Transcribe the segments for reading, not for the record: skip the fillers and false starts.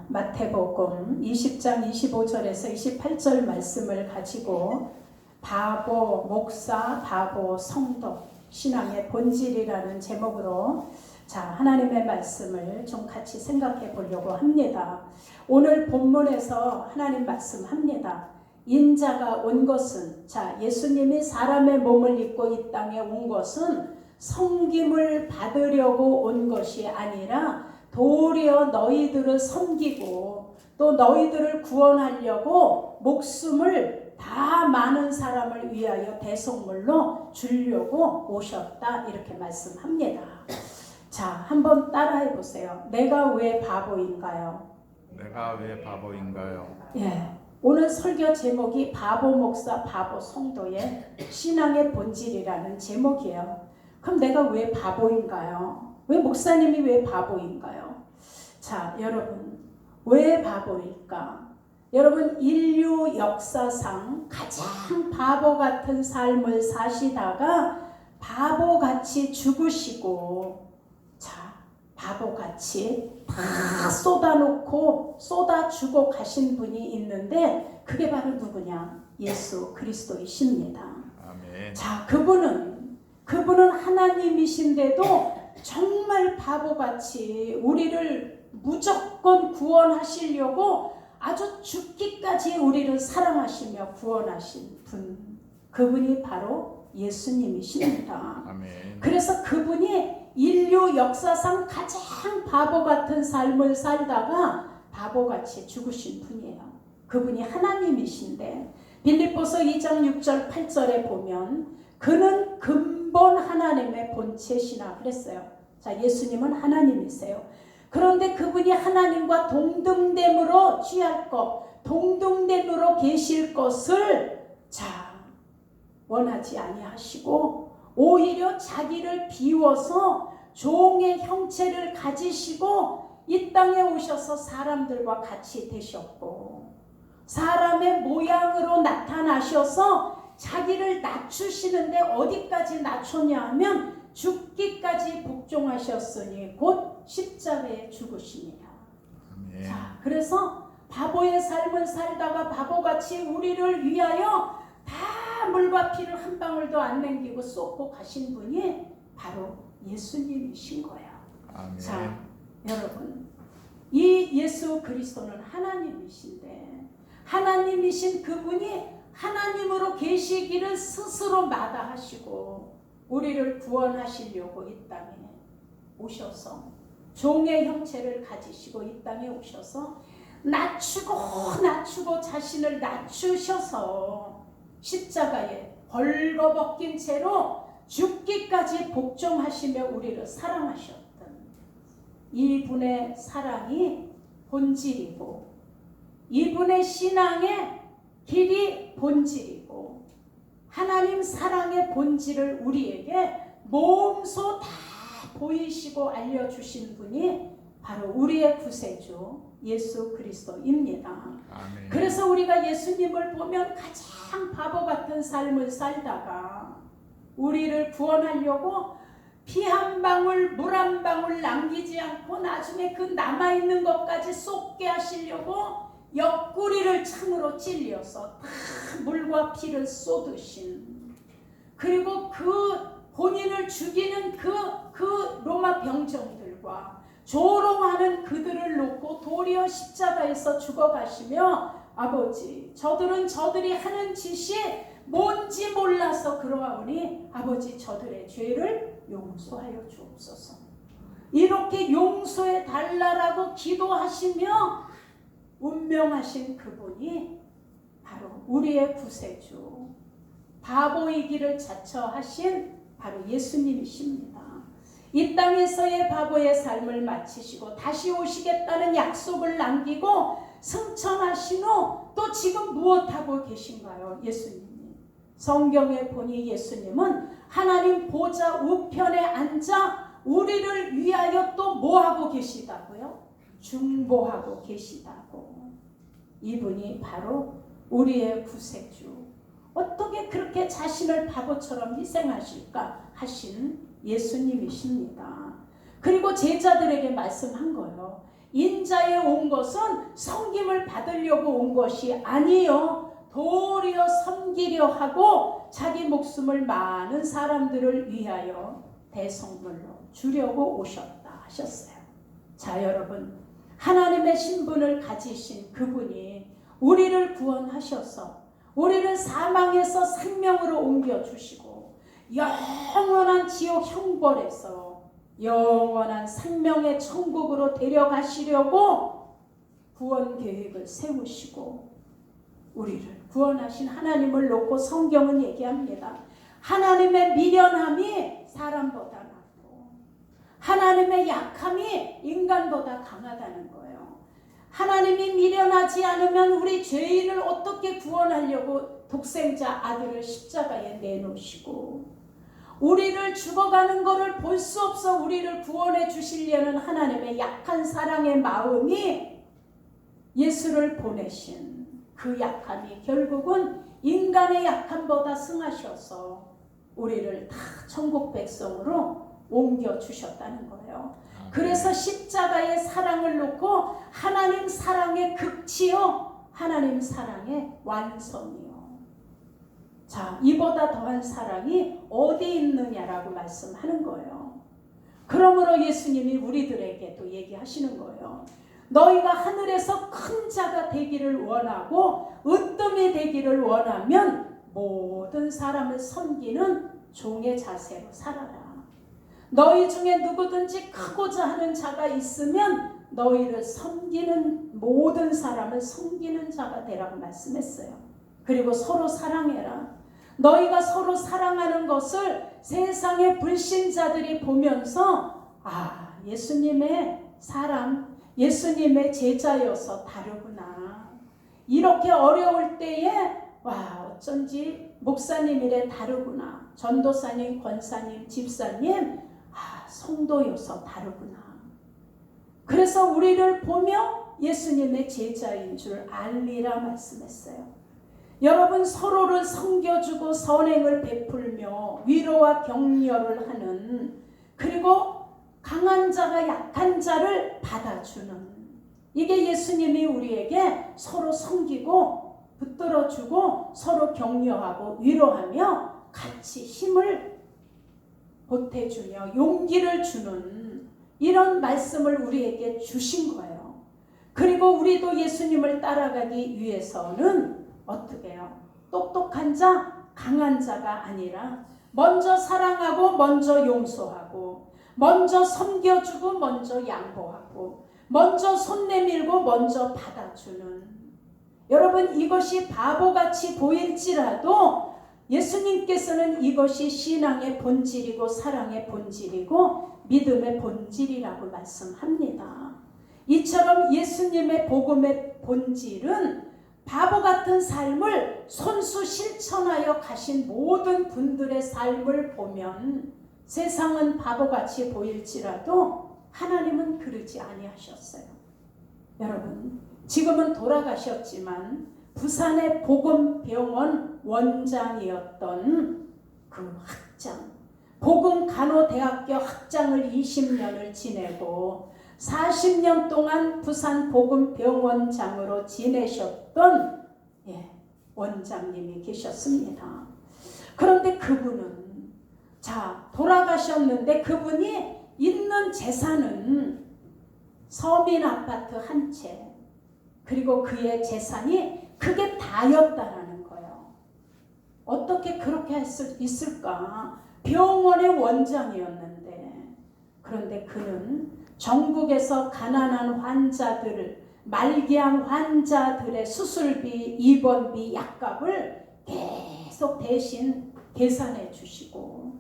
마태복음 20장 25절에서 28절 말씀을 가지고 바보 목사, 바보 성도, 신앙의 본질이라는 제목으로 하나님의 말씀을 좀 같이 생각해 보려고 합니다. 오늘 본문에서 하나님 말씀합니다. 인자가 온 것은, 예수님이 사람의 몸을 입고 이 땅에 온 것은 섬김을 받으려고 온 것이 아니라 도리어 너희들을 섬기고 또 너희들을 구원하려고 목숨을 다 많은 사람을 위하여 대속물로 주려고 오셨다, 이렇게 말씀합니다. 한번 따라해 보세요. 내가 왜 바보인가요? 내가 왜 바보인가요? 오늘 설교 제목이 바보 목사, 바보 성도의 신앙의 본질이라는 제목이에요. 그럼 내가 왜 바보인가요? 왜 목사님이 왜 바보인가요? 여러분, 왜 바보일까? 여러분, 인류 역사상 가장 바보 같은 삶을 사시다가 바보같이 죽으시고, 바보같이 다 쏟아놓고 쏟아주고 가신 분이 있는데, 그게 바로 누구냐? 예수 그리스도이십니다. 아멘. 그분은 하나님이신데도 정말 바보같이 우리를 무조건 구원하시려고 아주 죽기까지 우리를 사랑하시며 구원하신 분, 그분이 바로 예수님이십니다. 아멘. 그래서 그분이 인류 역사상 가장 바보 같은 삶을 살다가 바보같이 죽으신 분이에요. 그분이 하나님이신데, 빌립보서 2장 6절 8절에 보면 그는 근본 하나님의 본체시나 그랬어요. 예수님은 하나님이세요. 그런데 그분이 하나님과 동등됨으로 취할 것, 동등됨으로 계실 것을 원하지 아니하시고 오히려 자기를 비워서 종의 형체를 가지시고 이 땅에 오셔서 사람들과 같이 되셨고, 사람의 모양으로 나타나셔서 자기를 낮추시는데 어디까지 낮췄냐 하면 죽기까지 복종하셨으니 곧 십자가에 죽으시니라. 그래서 바보의 삶을 살다가 바보같이 우리를 위하여 다 물과 피를 한 방울도 안 남기고 쏟고 가신 분이 바로 예수님이신 거예요. 아멘. 여러분, 이 예수 그리스도는 하나님이신데, 하나님이신 그분이 하나님으로 계시기를 스스로 마다하시고 우리를 구원하시려고 이 땅에 오셔서 종의 형체를 가지시고 이 땅에 오셔서 낮추고 자신을 낮추셔서 십자가에 벌거벗긴 채로 죽기까지 복종하시며 우리를 사랑하셨던 이분의 사랑이 본질이고, 이분의 신앙의 길이 본질이고, 하나님 사랑의 본질을 우리에게 몸소 다 보이시고 알려주신 분이 바로 우리의 구세주 예수 그리스도입니다. 아멘. 그래서 우리가 예수님을 보면 가장 바보 같은 삶을 살다가 우리를 구원하려고 피 한 방울, 물 한 방울 남기지 않고 나중에 그 남아있는 것까지 쏟게 하시려고 옆구리를 창으로 찔려서 다 물과 피를 쏟으신, 그리고 그 본인을 죽이는 그 로마 병정들과 조롱하는 그들을 놓고 도리어 십자가에서 죽어가시며, 아버지, 저들은 저들이 하는 짓이 뭔지 몰라서 그러하오니 아버지, 저들의 죄를 용서하여 주옵소서. 이렇게 용서해 달라라고 기도하시며 운명하신 그분이 바로 우리의 구세주, 바보이기를 자처하신 바로 예수님이십니다. 이 땅에서의 바보의 삶을 마치시고 다시 오시겠다는 약속을 남기고 승천하신 후 또 지금 무엇하고 계신가요? 예수님이. 성경에 보니 예수님은 하나님 보좌 우편에 앉아 우리를 위하여 또 뭐하고 계시다고요? 중보하고 계시다고. 이분이 바로 우리의 구세주. 어떻게 그렇게 자신을 바보처럼 희생하실까 하신 예수님이십니다. 그리고 제자들에게 말씀한 거예요. 인자에 온 것은 섬김을 받으려고 온 것이 아니요 도리어 섬기려 하고 자기 목숨을 많은 사람들을 위하여 대성물로 주려고 오셨다 하셨어요. 자, 여러분, 하나님의 신분을 가지신 그분이 우리를 구원하셔서 우리를 사망에서 생명으로 옮겨주시고 영원한 지옥 형벌에서 영원한 생명의 천국으로 데려가시려고 구원 계획을 세우시고 우리를 구원하신 하나님을 놓고 성경은 얘기합니다. 하나님의 미련함이 사람보다 낫고 하나님의 약함이 인간보다 강하다는 거예요. 하나님이 미련하지 않으면 우리 죄인을 어떻게 구원하려고 독생자 아들을 십자가에 내놓으시고 우리를 죽어가는 것을 볼 수 없어 우리를 구원해 주시려는 하나님의 약한 사랑의 마음이 예수를 보내신 그 약함이 결국은 인간의 약함보다 승하셔서 우리를 다 천국 백성으로 옮겨주셨다는 거예요. 그래서 십자가의 사랑을 놓고 하나님 사랑의 극치요 하나님 사랑의 완성이요. 자, 이보다 더한 사랑이 어디 있느냐라고 말씀하는 거예요. 그러므로 예수님이 우리들에게도 얘기하시는 거예요. 너희가 하늘에서 큰 자가 되기를 원하고 으뜸이 되기를 원하면 모든 사람을 섬기는 종의 자세로 살아라. 너희 중에 누구든지 크고자 하는 자가 있으면 너희를 섬기는 모든 사람을 섬기는 자가 되라고 말씀했어요. 그리고 서로 사랑해라. 너희가 서로 사랑하는 것을 세상의 불신자들이 보면서 아, 예수님의 사랑, 예수님의 제자여서 다르구나. 이렇게 어려울 때에 와, 어쩐지 목사님 이래 다르구나. 전도사님, 권사님, 집사님, 아, 성도여서 다르구나. 그래서 우리를 보며 예수님의 제자인 줄 알리라 말씀했어요. 여러분, 서로를 섬겨주고 선행을 베풀며 위로와 격려를 하는, 그리고 강한 자가 약한 자를 받아주는, 이게 예수님이 우리에게 서로 섬기고 붙들어주고 서로 격려하고 위로하며 같이 힘을 보태주며 용기를 주는 이런 말씀을 우리에게 주신 거예요. 그리고 우리도 예수님을 따라가기 위해서는 어떻게 해요? 똑똑한 자, 강한 자가 아니라 먼저 사랑하고 먼저 용서하고 먼저 섬겨주고 먼저 양보하고 먼저 손 내밀고 먼저 받아주는, 여러분, 이것이 바보같이 보일지라도 예수님께서는 이것이 신앙의 본질이고 사랑의 본질이고 믿음의 본질이라고 말씀합니다. 이처럼 예수님의 복음의 본질은 바보 같은 삶을 손수 실천하여 가신 모든 분들의 삶을 보면 세상은 바보같이 보일지라도 하나님은 그러지 아니하셨어요. 여러분, 지금은 돌아가셨지만 부산의 복음병원 원장이었던 그 학장, 복음간호대학교 학장을 20년을 지내고 40년 동안 부산 복음병원장으로 지내셨던 원장님이 계셨습니다. 그런데 그분은 돌아가셨는데 그분이 있는 재산은 서민 아파트 한 채, 그리고 그의 재산이 그게 다였다라는 거예요. 어떻게 그렇게 할 수 있을까? 병원의 원장이었는데. 그런데 그는 전국에서 가난한 환자들을, 말기암 환자들의 수술비, 입원비, 약값을 계속 대신 계산해 주시고,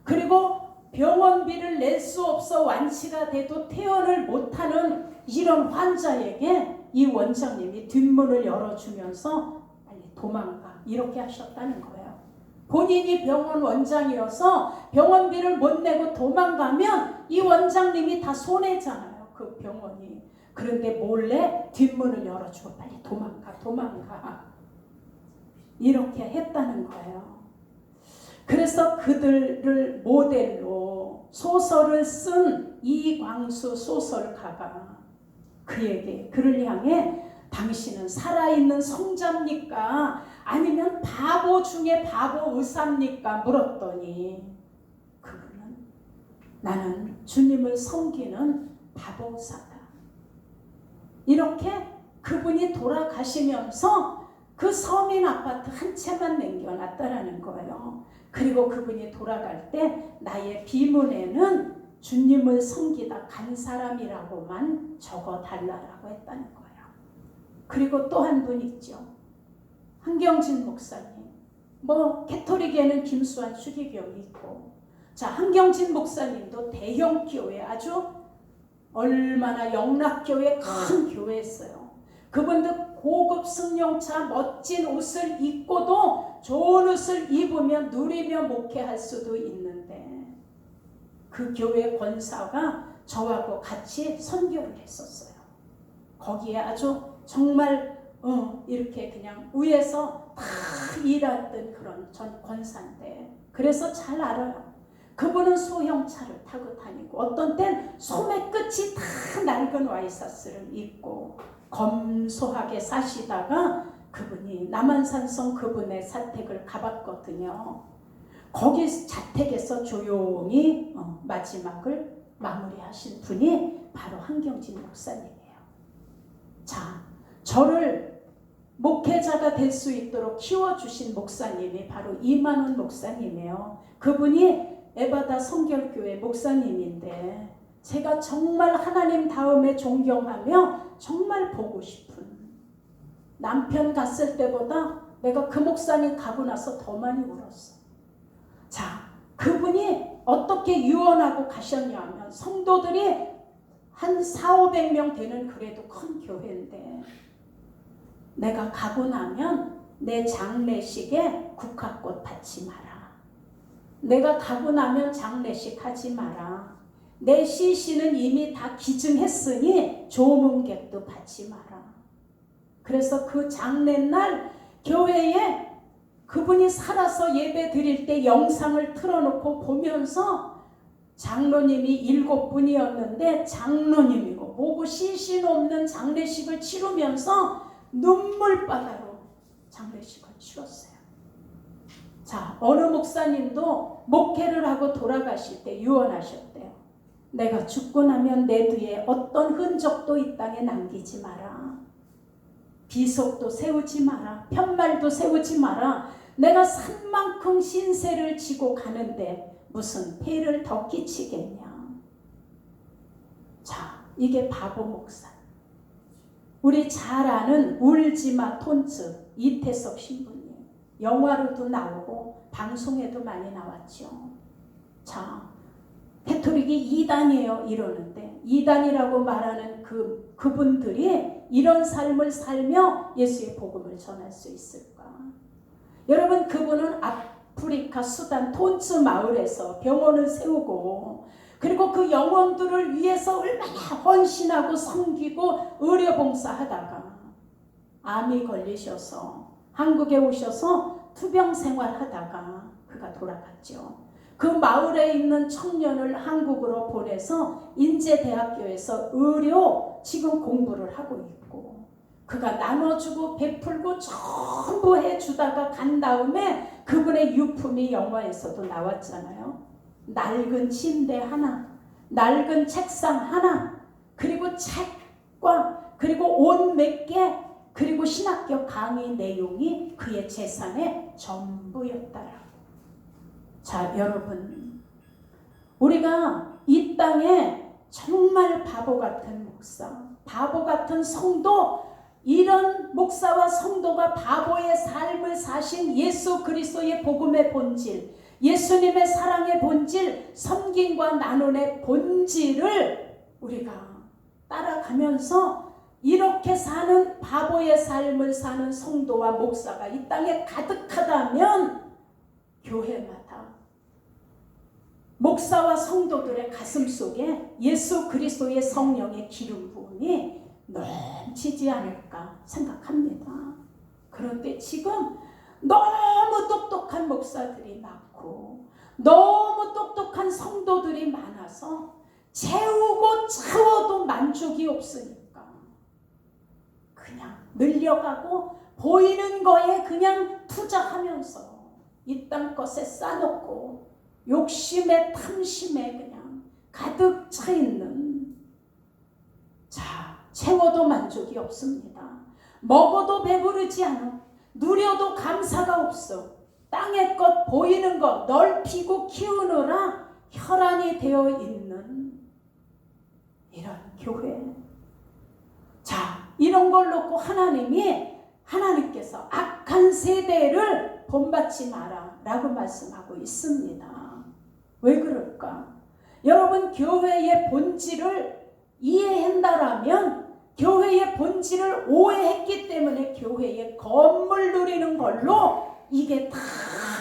그리고 병원비를 낼 수 없어 완치가 돼도 퇴원을 못하는 이런 환자에게 이 원장님이 뒷문을 열어주면서 빨리 도망가, 이렇게 하셨다는 거예요. 본인이 병원 원장이어서 병원비를 못 내고 도망가면 이 원장님이 다 손해잖아요, 그 병원이. 그런데 몰래 뒷문을 열어주고 빨리 도망가 이렇게 했다는 거예요. 그래서 그들을 모델로 소설을 쓴 이광수 소설가가 그를 향해 당신은 살아있는 성자입니까? 아니면 바보 중에 바보 의사입니까? 물었더니 그분은 나는 주님을 섬기는 바보 의사다. 이렇게 그분이 돌아가시면서 그 서민 아파트 한 채만 남겨놨다라는 거예요. 그리고 그분이 돌아갈 때 나의 비문에는 주님을 섬기다 간 사람이라고만 적어달라고 했다는 거예요. 그리고 또 한 분 있죠. 한경진 목사님. 캐톨릭에는 김수환 추기경이 있고, 자, 한경진 목사님도 대형 교회, 아주 얼마나 영락교회 큰 교회였어요. 그분도 고급 승용차 멋진 옷을 입고도 좋은 옷을 입으며 누리며 목회할 수도 있는데 그 교회 권사가 저하고 같이 선교를 했었어요. 거기에 아주 정말 이렇게 그냥 위에서 다 일했던 그런 전 권사인데, 그래서 잘 알아요. 그분은 소형차를 타고 다니고 어떤 땐 소매 끝이 다 낡은 와이셔츠를 입고 검소하게 사시다가 그분이 남한산성 그분의 사택을 가봤거든요. 거기 자택에서 조용히 마지막을 마무리하신 분이 바로 한경진 목사님이에요. 자, 저를 목회자가 될 수 있도록 키워주신 목사님이 바로 이만훈 목사님이에요. 그분이 에바다 성결교회 목사님인데 제가 정말 하나님 다음에 존경하며 정말 보고 싶은, 남편 갔을 때보다 내가 그 목사님 가고 나서 더 많이 울었어. 자, 그분이 어떻게 유언하고 가셨냐면, 성도들이 한 400~500명 되는 그래도 큰 교회인데 내가 가고 나면 내 장례식에 국화꽃 받지 마라. 내가 가고 나면 장례식 하지 마라. 내 시신은 이미 다 기증했으니 조문객도 받지 마라. 그래서 그 장례날 교회에 그분이 살아서 예배 드릴 때 영상을 틀어놓고 보면서, 장로님이 7분이었는데 장로님이고 뭐고 시신 없는 장례식을 치르면서 눈물바다로 장례식을 치렀어요. 자, 어느 목사님도 목회를 하고 돌아가실 때 유언하셨대요. 내가 죽고 나면 내 뒤에 어떤 흔적도 이 땅에 남기지 마라. 비속도 세우지 마라. 편말도 세우지 마라. 내가 산만큼 신세를 지고 가는데 무슨 폐를 더 끼치겠냐. 자, 이게 바보 목사. 우리 잘 아는 울지마 톤츠 이태석 신부님. 영화로도 나오고 방송에도 많이 나왔죠. 자, 캐톨릭이 2단이에요 이러는데, 2단이라고 말하는 그분들이 이런 삶을 살며 예수의 복음을 전할 수 있을까? 여러분, 그분은 아프리카 수단 톤츠 마을에서 병원을 세우고, 그리고 그 영혼들을 위해서 얼마나 헌신하고 섬기고 의료봉사하다가 암이 걸리셔서 한국에 오셔서 투병 생활하다가 그가 돌아갔죠. 그 마을에 있는 청년을 한국으로 보내서 인제대학교에서 의료 지금 공부를 하고 있고, 그가 나눠주고 베풀고 전부 해주다가 간 다음에 그분의 유품이 영화에서도 나왔잖아요. 낡은 침대 하나, 낡은 책상 하나, 그리고 책과 그리고 옷 몇 개, 그리고 신학교 강의 내용이 그의 재산의 전부였다라고. 자, 여러분, 우리가 이 땅에 정말 바보 같은 목사, 바보 같은 성도, 이런 목사와 성도가 바보의 삶을 사신 예수 그리스도의 복음의 본질, 예수님의 사랑의 본질, 섬김과 나눔의 본질을 우리가 따라가면서 이렇게 사는 바보의 삶을 사는 성도와 목사가 이 땅에 가득하다면, 교회마다 목사와 성도들의 가슴 속에 예수 그리스도의 성령의 기름 부음이 넘치지 않을까 생각합니다. 그런데 지금 너무 똑똑한 목사들이 많고 너무 똑똑한 성도들이 많아서 채우고 채워도 만족이 없으니까 그냥 늘려가고 보이는 거에 그냥 투자하면서 이 땅 것에 싸놓고 욕심에 탐심에 그냥 가득 차 있는, 자, 채워도 만족이 없습니다. 먹어도 배부르지 않아. 누려도 감사가 없어. 땅의 것 보이는 것 넓히고 키우느라 혈안이 되어 있는 이런 교회. 자, 이런 걸 놓고 하나님께서 악한 세대를 본받지 마라 라고 말씀하고 있습니다. 왜 그럴까? 여러분, 교회의 본질을 이해한다라면, 교회의 본질을 오해했기 때문에 교회의 건물 누리는 걸로 이게 다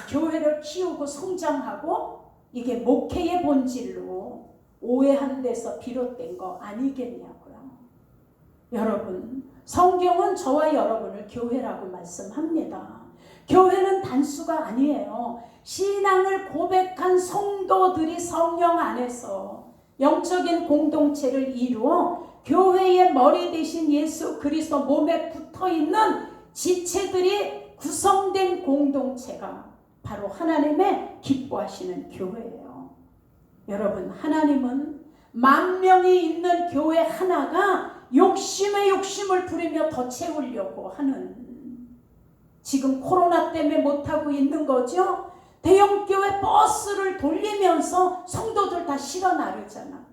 교회를 키우고 성장하고 이게 목회의 본질로 오해한 데서 비롯된 거 아니겠냐고요. 여러분, 성경은 저와 여러분을 교회라고 말씀합니다. 교회는 단수가 아니에요. 신앙을 고백한 성도들이 성령 안에서 영적인 공동체를 이루어 교회의 머리 대신 예수 그리스도 몸에 붙어있는 지체들이 구성된 공동체가 바로 하나님의 기뻐하시는 교회예요. 여러분, 하나님은 만 명이 있는 교회 하나가 욕심에 욕심을 부리며 더 채우려고 하는, 지금 코로나 때문에 못하고 있는 거죠. 대형교회 버스를 돌리면서 성도들 다 실어 나르잖아.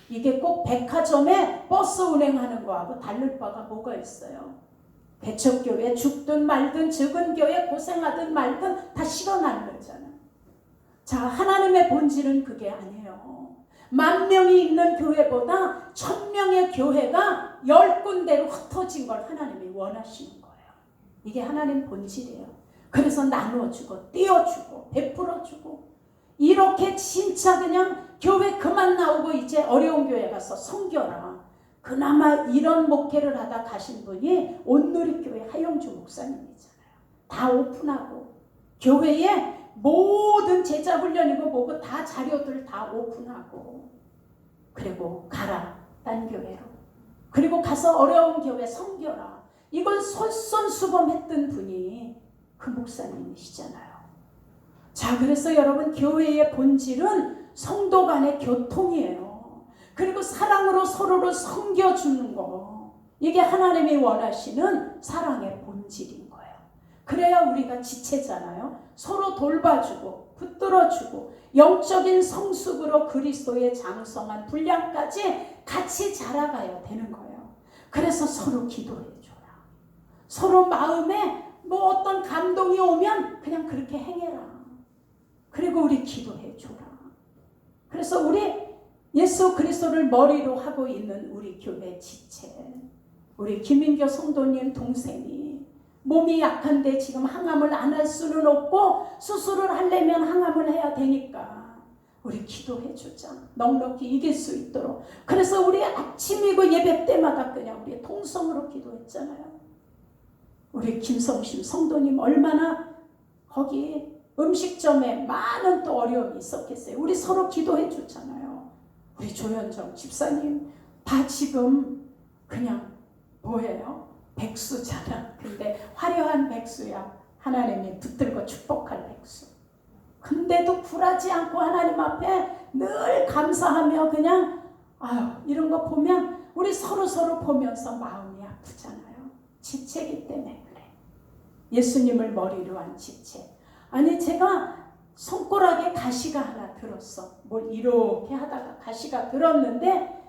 이게 꼭 백화점에 버스 운행하는 거하고 다를 바가 뭐가 있어요. 개척교회 죽든 말든 적은 교회 고생하든 말든 다 실어 나르잖아. 자, 하나님의 본질은 그게 아니에요. 만 명이 있는 교회보다 1000명의 교회가 10군데로 흩어진 걸 하나님이 원하시는 거예요. 이게 하나님 본질이에요. 그래서 나누어주고 띄워주고 베풀어주고, 이렇게 진짜 그냥 교회 그만 나오고 이제 어려운 교회 가서 섬겨라. 그나마 이런 목회를 하다 가신 분이 온누리교회 하영주 목사님이잖아요. 다 오픈하고 교회에 모든 제자 훈련이고 뭐고 다 자료들 다 오픈하고, 그리고 가라 딴 교회로, 그리고 가서 어려운 교회 섬겨라. 이걸 솔선수범했던 분이 그 목사님이시잖아요. 자, 그래서 여러분, 교회의 본질은 성도 간의 교통이에요. 그리고 사랑으로 서로를 섬겨주는 거, 이게 하나님이 원하시는 사랑의 본질인 거예요. 그래야 우리가 지체잖아요. 서로 돌봐주고 붙들어주고 영적인 성숙으로 그리스도의 장성한 분량까지 같이 자라가야 되는 거예요. 그래서 서로 기도해줘라. 서로 마음에 뭐 어떤 감동이 오면 그냥 그렇게 행해라. 그리고 우리 기도해줘라. 그래서 우리 예수 그리스도를 머리로 하고 있는 우리 교회 지체, 우리 김민교 성도님 동생이 몸이 약한데 지금 항암을 안 할 수는 없고 수술을 하려면 항암을 해야 되니까 우리 기도해주자. 넉넉히 이길 수 있도록. 그래서 우리 아침이고 예배 때마다 그냥 우리 통성으로 기도했잖아요. 우리 김성심 성도님 얼마나 거기 음식점에 많은 또 어려움이 있었겠어요. 우리 서로 기도해 줬잖아요. 우리 조현정 집사님 다 지금 그냥 뭐예요? 백수잖아. 근데 화려한 백수야. 하나님이 붙들고 축복할 백수. 근데도 굴하지 않고 하나님 앞에 늘 감사하며 그냥 이런 거 보면 우리 서로 보면서 마음이 아프잖아요. 지체기 때문에 그래. 예수님을 머리로 한 지체. 아니, 제가 손가락에 가시가 하나 들었어. 뭘 이렇게 하다가 가시가 들었는데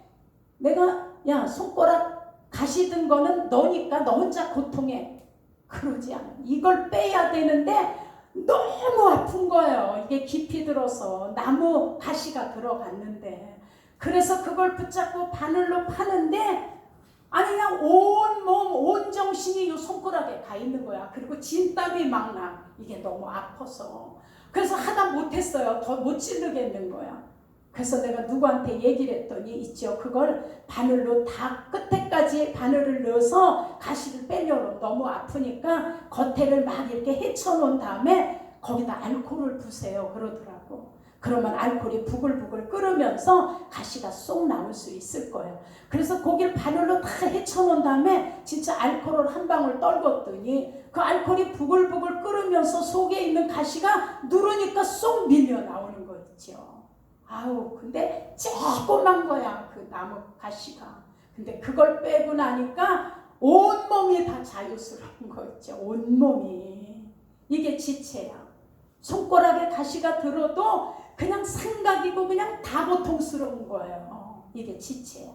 내가 야, 손가락 가시 든 거는 너니까 너 혼자 고통해. 그러지 않아. 이걸 빼야 되는데 너무 아픈 거예요. 이게 깊이 들어서 나무 가시가 들어갔는데, 그래서 그걸 붙잡고 바늘로 파는데 아니 그냥 온 몸, 온 정신이 이 손가락에 가 있는 거야. 그리고 진땀이 막 나. 이게 너무 아파서. 그래서 하다 못했어요. 더 못 찌르겠는 거야. 그래서 내가 누구한테 얘기를 했더니 있죠. 그걸 바늘로 다 끝에까지 바늘을 넣어서 가시를 빼려고 너무 아프니까 겉에를 막 이렇게 헤쳐놓은 다음에 거기다 알코올을 부세요. 그러더라고. 그러면 알코올이 부글부글 끓으면서 가시가 쏙 나올 수 있을 거예요. 그래서 고기를 바늘로 다 헤쳐놓은 다음에 진짜 알코올을 한 방울 떨궜더니 그 알코올이 부글부글 끓으면서 속에 있는 가시가 누르니까 쏙 밀려 나오는 거 있죠. 아우, 근데 조그만 거야, 그 나무 가시가. 근데 그걸 빼고 나니까 온몸이 다 자유스러운 거 있죠. 온몸이. 이게 지체야. 손가락에 가시가 들어도 그냥 생각이고 그냥 다 고통스러운 거예요. 이게 지체야.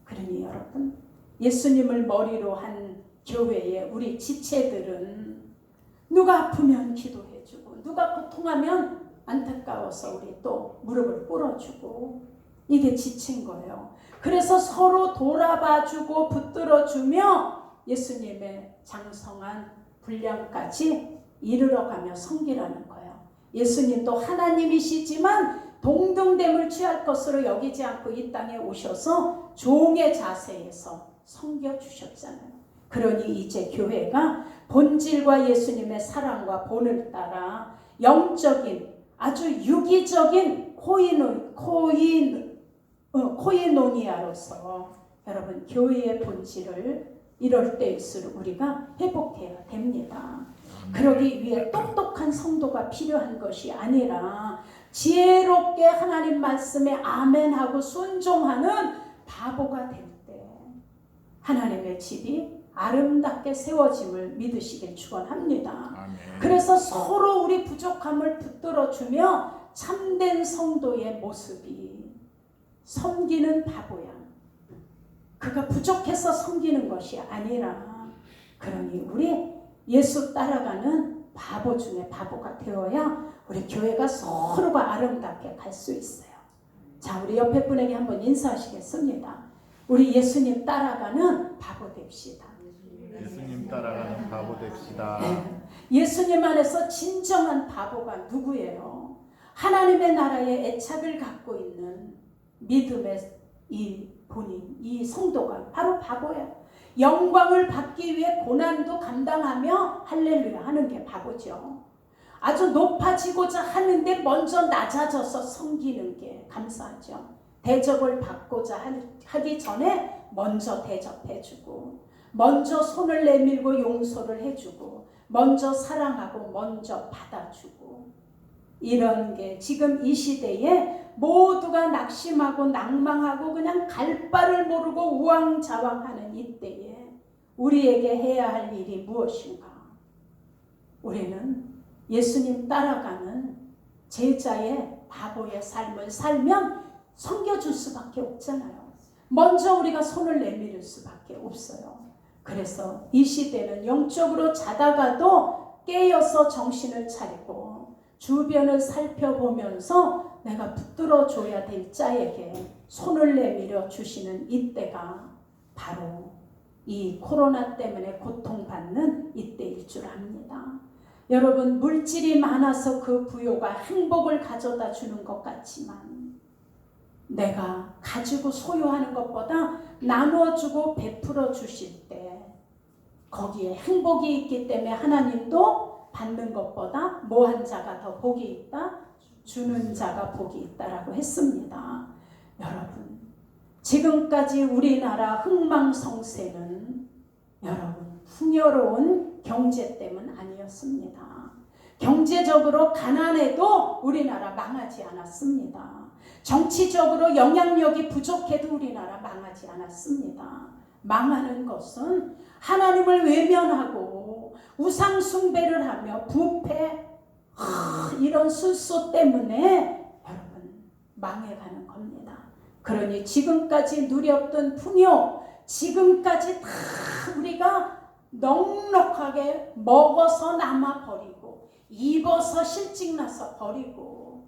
그러니 여러분, 예수님을 머리로 한 교회에 우리 지체들은 누가 아프면 기도해주고 누가 고통하면 안타까워서 우리 또 무릎을 꿇어주고, 이게 지친 거예요. 그래서 서로 돌아봐주고 붙들어주며 예수님의 장성한 분량까지 이르러가며 섬기라는 거예요. 예수님도 하나님이시지만 동등됨을 취할 것으로 여기지 않고 이 땅에 오셔서 종의 자세에서 섬겨주셨잖아요. 그러니 이제 교회가 본질과 예수님의 사랑과 본을 따라 영적인 아주 유기적인 코이노니아로서 여러분 교회의 본질을 이럴 때일수록 우리가 회복해야 됩니다. 그러기 위해 똑똑한 성도가 필요한 것이 아니라 지혜롭게 하나님 말씀에 아멘하고 순종하는 바보가 될 때 하나님의 집이 아름답게 세워짐을 믿으시길 축원합니다. 아멘. 그래서 서로 우리 부족함을 붙들어주며 참된 성도의 모습이 섬기는 바보야. 그가 부족해서 섬기는 것이 아니라, 그러니 우리 예수 따라가는 바보 중에 바보가 되어야 우리 교회가 서로가 아름답게 갈 수 있어요. 자, 우리 옆에 분에게 한번 인사하시겠습니다. 우리 예수님 따라가는 바보 됩시다. 예수님 따라가는 바보 됩시다. 예수님 안에서 진정한 바보가 누구예요? 하나님의 나라에 애착을 갖고 있는 믿음의 이 본인, 이 성도가 바로 바보예요. 영광을 받기 위해 고난도 감당하며 할렐루야 하는 게 바보죠. 아주 높아지고자 하는데 먼저 낮아져서 섬기는 게 감사하죠. 대접을 받고자 하기 전에 먼저 대접해주고, 먼저 손을 내밀고 용서를 해주고, 먼저 사랑하고 먼저 받아주고, 이런 게 지금 이 시대에 모두가 낙심하고 낭망하고 그냥 갈 바를 모르고 우왕좌왕하는 이때에 우리에게 해야 할 일이 무엇인가? 우리는 예수님 따라가는 제자의 바보의 삶을 살면 섬겨줄 수밖에 없잖아요. 먼저 우리가 손을 내밀을 수밖에 없어요. 그래서 이 시대는 영적으로 자다가도 깨어서 정신을 차리고 주변을 살펴보면서 내가 붙들어줘야 될 자에게 손을 내밀어 주시는 이때가 바로 이 코로나 때문에 고통받는 이때일 줄 압니다. 여러분, 물질이 많아서 그 부요가 행복을 가져다 주는 것 같지만 내가 가지고 소유하는 것보다 나눠주고 베풀어 주실 때 거기에 행복이 있기 때문에 하나님도 받는 것보다 뭐한 자가 더 복이 있다? 주는 자가 복이 있다라고 했습니다. 여러분, 지금까지 우리나라 흥망성쇠는 여러분 풍요로운 경제 때문 아니었습니다. 경제적으로 가난해도 우리나라 망하지 않았습니다. 정치적으로 영향력이 부족해도 우리나라 망하지 않았습니다. 망하는 것은 하나님을 외면하고 우상 숭배를 하며 부패 이런 술수 때문에 여러분 망해가는 겁니다. 그러니 지금까지 누렸던 풍요, 지금까지 다 우리가 넉넉하게 먹어서 남아 버리고 입어서 실직나서 버리고,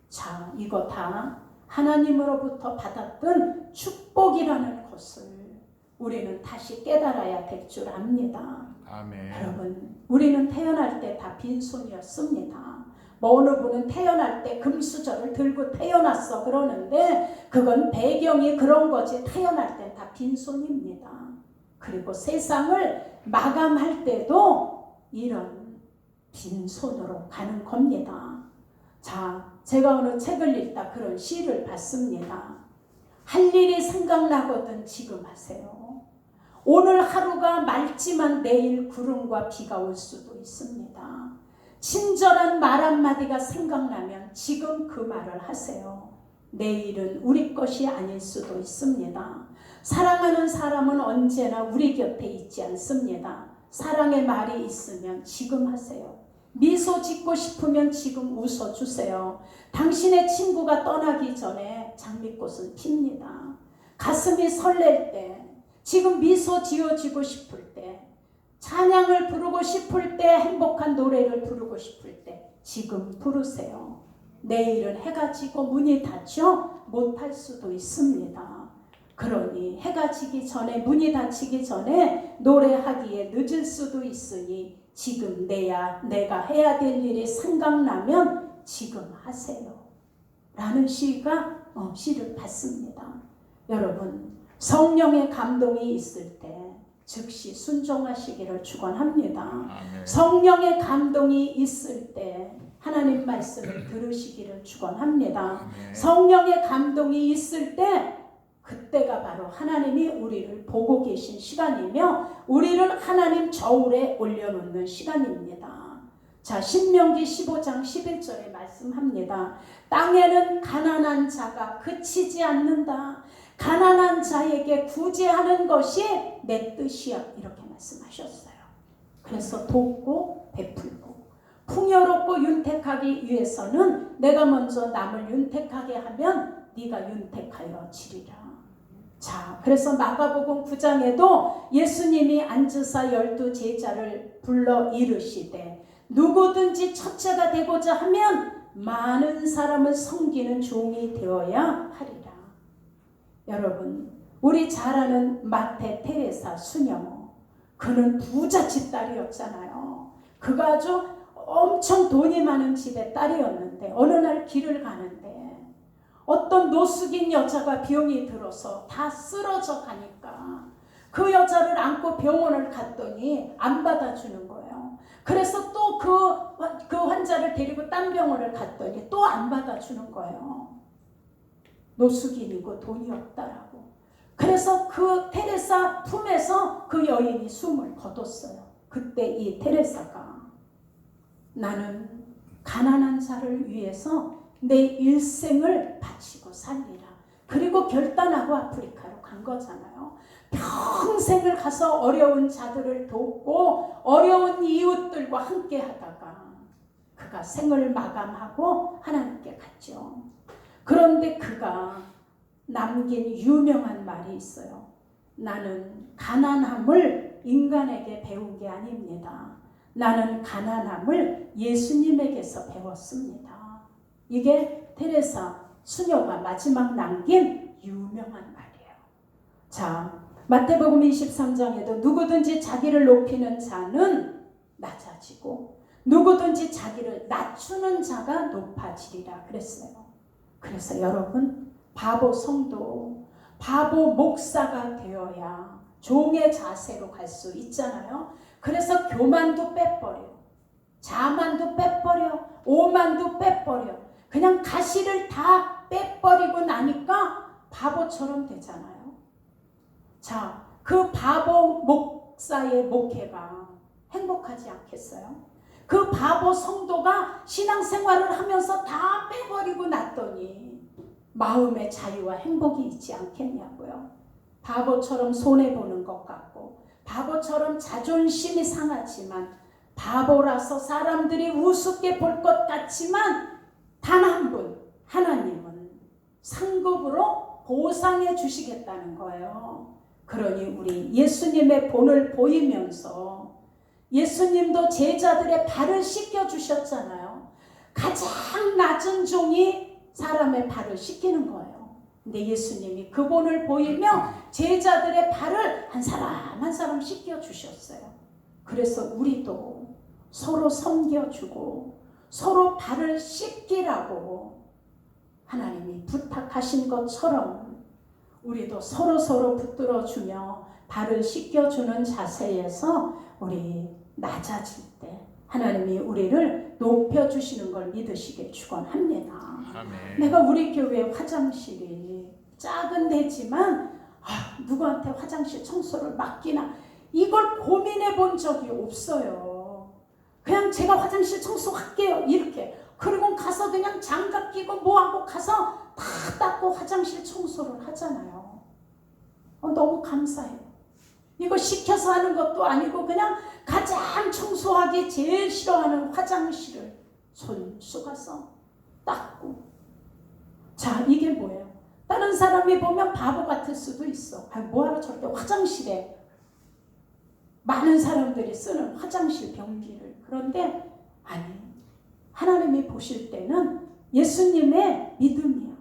자, 이거 다 하나님으로부터 받았던 축복이라는 것을 우리는 다시 깨달아야 될 줄 압니다. 아멘. 여러분, 우리는 태어날 때 다 빈손이었습니다. 뭐 어느 분은 태어날 때 금수저를 들고 태어났어 그러는데 그건 배경이 그런 거지. 태어날 때 다 빈손입니다. 그리고 세상을 마감할 때도 이런 빈손으로 가는 겁니다. 자, 제가 어느 책을 읽다 그런 시를 봤습니다. 할 일이 생각나거든 지금 하세요. 오늘 하루가 맑지만 내일 구름과 비가 올 수도 있습니다. 친절한 말 한마디가 생각나면 지금 그 말을 하세요. 내일은 우리 것이 아닐 수도 있습니다. 사랑하는 사람은 언제나 우리 곁에 있지 않습니다. 사랑의 말이 있으면 지금 하세요. 미소 짓고 싶으면 지금 웃어주세요. 당신의 친구가 떠나기 전에 장미꽃은 핍니다. 가슴이 설렐 때, 지금 미소 지어지고 싶을 때, 찬양을 부르고 싶을 때, 행복한 노래를 부르고 싶을 때 지금 부르세요. 내일은 해가 지고 문이 닫혀 못할 수도 있습니다. 그러니 해가 지기 전에, 문이 닫히기 전에 노래하기에 늦을 수도 있으니 지금 내가 해야 될 일이 생각나면 지금 하세요. 라는 시를 봤습니다. 여러분, 성령의 감동이 있을 때 즉시 순종하시기를 축원합니다. 아멘. 성령의 감동이 있을 때 하나님 말씀을 들으시기를 축원합니다. 아멘. 성령의 감동이 있을 때 그때가 바로 하나님이 우리를 보고 계신 시간이며 우리를 하나님 저울에 올려놓는 시간입니다. 자, 신명기 15장 11절에 말씀합니다. 땅에는 가난한 자가 그치지 않는다. 가난한 자에게 구제하는 것이 내 뜻이야. 이렇게 말씀하셨어요. 그래서 돕고 베풀고 풍요롭고 윤택하기 위해서는 내가 먼저 남을 윤택하게 하면 네가 윤택하여 지리라. 자, 그래서 마가복음 9장에도 예수님이 앉으사 12 제자를 불러 이르시되 누구든지 첫째가 되고자 하면 많은 사람을 섬기는 종이 되어야 하리라. 여러분, 우리 잘 아는 마태 테레사 수녀, 그는 부잣집 딸이었잖아요. 그가 아주 엄청 돈이 많은 집의 딸이었는데 어느 날 길을 가는데 어떤 노숙인 여자가 병이 들어서 다 쓰러져 가니까 그 여자를 안고 병원을 갔더니 안 받아주는 거예요. 그래서 또 그 환자를 데리고 딴 병원을 갔더니 또 안 받아주는 거예요. 노숙인이고 돈이 없다라고. 그래서 그 테레사 품에서 그 여인이 숨을 거뒀어요. 그때 이 테레사가 나는 가난한 자를 위해서 내 일생을 바치고 살리라. 그리고 결단하고 아프리카로 간 거잖아요. 평생을 가서 어려운 자들을 돕고 어려운 이웃들과 함께 하다가 그가 생을 마감하고 하나님께 갔죠. 그런데 그가 남긴 유명한 말이 있어요. 나는 가난함을 인간에게 배운 게 아닙니다. 나는 가난함을 예수님에게서 배웠습니다. 이게 테레사 수녀가 마지막 남긴 유명한 말이에요. 자, 마태복음 23장에도 누구든지 자기를 높이는 자는 낮아지고 누구든지 자기를 낮추는 자가 높아지리라 그랬어요. 그래서 여러분, 바보 성도, 바보 목사가 되어야 종의 자세로 갈 수 있잖아요. 그래서 교만도 빼버려, 자만도 빼버려, 오만도 빼버려, 그냥 가시를 다 빼버리고 나니까 바보처럼 되잖아요. 자, 그 바보 목사의 목회가 행복하지 않겠어요? 그 바보 성도가 신앙생활을 하면서 다 빼버리고 났더니 마음의 자유와 행복이 있지 않겠냐고요. 바보처럼 손해보는 것 같고 바보처럼 자존심이 상하지만 바보라서 사람들이 우습게 볼 것 같지만 단 한 분, 하나님은 상급으로 보상해 주시겠다는 거예요. 그러니 우리 예수님의 본을 보이면서 예수님도 제자들의 발을 씻겨 주셨잖아요. 가장 낮은 종이 사람의 발을 씻기는 거예요. 근데 예수님이 그 본을 보이며 제자들의 발을 한 사람 한 사람 씻겨 주셨어요. 그래서 우리도 서로 섬겨주고 서로 발을 씻기라고 하나님이 부탁하신 것처럼 우리도 서로 붙들어주며 발을 씻겨주는 자세에서 우리 낮아질 때 하나님이 우리를 높여주시는 걸 믿으시길 축원합니다. 아멘. 내가 우리 교회 화장실이 작은 데지만 누구한테 화장실 청소를 맡기나 이걸 고민해 본 적이 없어요. 그냥 제가 화장실 청소할게요 이렇게. 그리고 가서 그냥 장갑 끼고 뭐하고 가서 다 닦고 화장실 청소를 하잖아요. 너무 감사해요. 이거 시켜서 하는 것도 아니고 그냥 가장 청소하기 제일 싫어하는 화장실을 손수 가서 닦고. 자, 이게 뭐예요? 다른 사람이 보면 바보 같을 수도 있어. 뭐하러 저렇게 화장실에 많은 사람들이 쓰는 화장실 변기를. 그런데 아니, 하나님이 보실 때는 예수님의 믿음이야.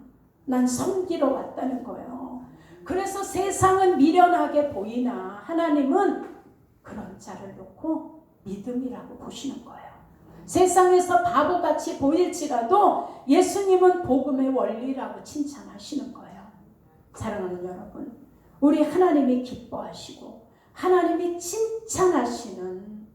난 섬기러 왔다는 거예요. 그래서 세상은 미련하게 보이나 하나님은 그런 자를 놓고 믿음이라고 보시는 거예요. 세상에서 바보같이 보일지라도 예수님은 복음의 원리라고 칭찬하시는 거예요. 사랑하는 여러분, 우리 하나님이 기뻐하시고 하나님이 칭찬하시는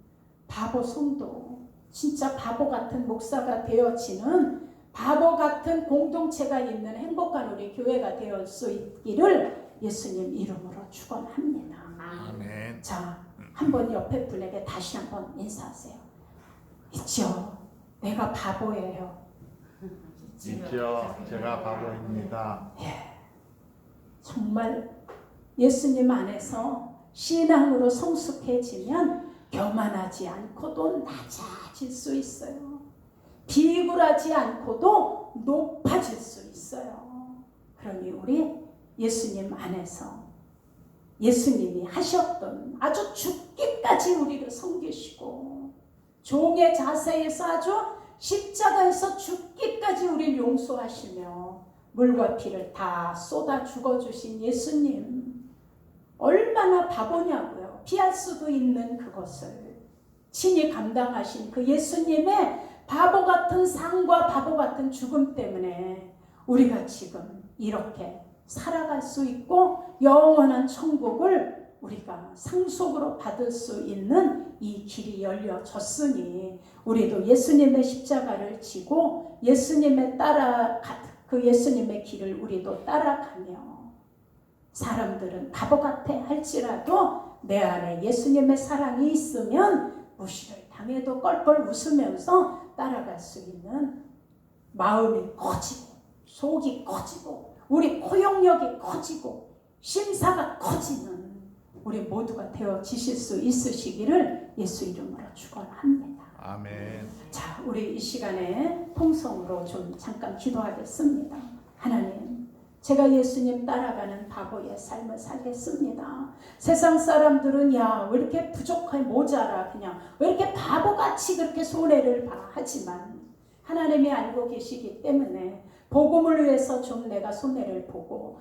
바보 성도, 진짜 바보 같은 목사가 되어지는 바보 같은 공동체가 있는 행복한 우리 교회가 되어 수 있기를 예수님 이름으로 축원합니다. 아멘. 자, 한번 옆에 분에게 다시 한번 인사하세요. 있죠? 내가 바보예요. 있죠. 제가 바보입니다. 정말 예수님 안에서 신앙으로 성숙해지면 교만하지 않고도 낮아질 수 있어요. 비굴하지 않고도 높아질 수 있어요. 그러니 우리 예수님 안에서 예수님이 하셨던 아주 죽기까지 우리를 섬기시고 종의 자세에서 아주 십자가에서 죽기까지 우리를 용서하시며 물과 피를 다 쏟아 죽어주신 예수님, 얼마나 바보냐고요. 피할 수도 있는 그것을 친히 감당하신 그 예수님의 바보 같은 삶과 바보 같은 죽음 때문에 우리가 지금 이렇게 살아갈 수 있고 영원한 천국을 우리가 상속으로 받을 수 있는 이 길이 열려졌으니 우리도 예수님의 십자가를 지고 예수님의 그 예수님의 길을 우리도 따라가며 사람들은 바보 같아 할지라도 내 안에 예수님의 사랑이 있으면 무시를 당해도 껄껄 웃으면서 따라갈 수 있는 마음이 커지고 속이 커지고 우리 포용력이 커지고 심사가 커지는 우리 모두가 되어지실 수 있으시기를 예수 이름으로 축원합니다. 아멘. 자, 우리 이 시간에 통성으로 좀 잠깐 기도하겠습니다. 하나님, 제가 예수님 따라가는 바보의 삶을 살겠습니다. 세상 사람들은 야, 왜 이렇게 부족해 모자라 그냥 왜 이렇게 바보같이 그렇게 손해를 봐 하지만 하나님이 알고 계시기 때문에 복음을 위해서 좀 내가 손해를 보고